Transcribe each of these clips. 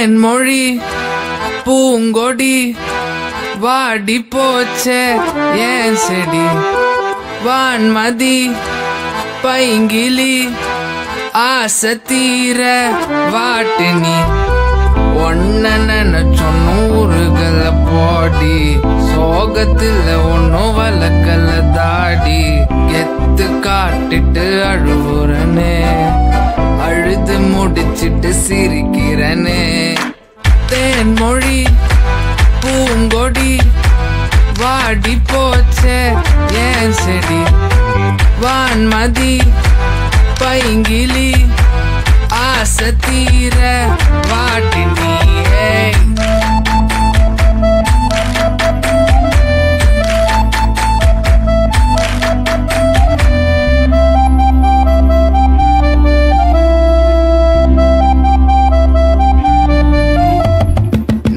தேன்மொழி பூங்கொடி வாடி போச்சே ஏன் செடி வான்மதி பைங்கிலி ஆசை தீர வாட்டு நீ ஒன்ன நினைச்சொன்னு ஊருகள போடி சோகத்துல ஒன்னும் வளர்க்கல தாடி கெத்து காட்டிட்டு அழுவுறனே அழுது முடிச்சிட்டு சிரிக்கிறனே தேன்மொழி பூங்கொடி வாடி போச்சே ஏன் செடி வான்மதி பைங்கிலி ஆசை தீர வாட்டி நீயே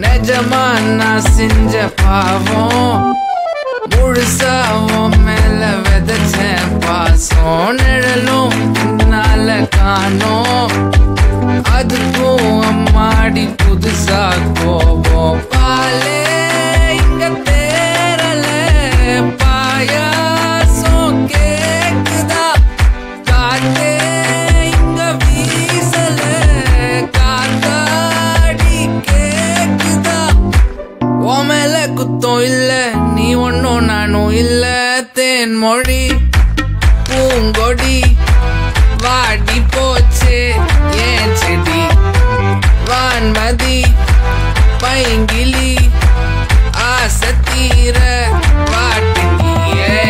நிஜமானா செஞ்ச பாவம் முழுசாவும் மேல விதைச்சேன் பாசம் நிழலும் நால காணோம் அதுக்கும் அம்மாடி புதுசா கோபம் பாலே இங்க தேரல பாயாசம் கேக்குதா காத்தே இங்க வீசல காத்தாடி கேக்குதா ஓமேல குத்தம் இல்ல நீ ஒன்னும் நானும் இல்ல தேன்மொழி பூங்கொடி வாடி போச்சே ஏன் செடி வான்மதி பைங்கிலி ஆசை தீர வாட்டி நீயே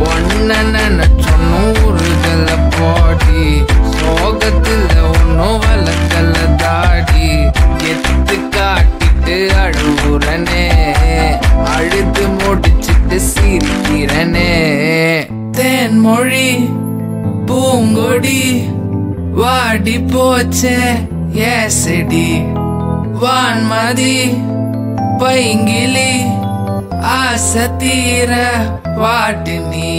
ஒன்ன நினைச்சொன்னு ஊருகள போடி சோகத்துல ஒன்னும் வளர்க்கல தாடி எத்து காட்டிட்டு அழுவுறனே அழுது முடிச்சிட்டு சிரிக்கிறனே தேன்மொழி பூங்கொடி வாடி போச்சே ஏ செடி வான்மதி பைங்கிலி ஆசை தீர வாட்டு நீ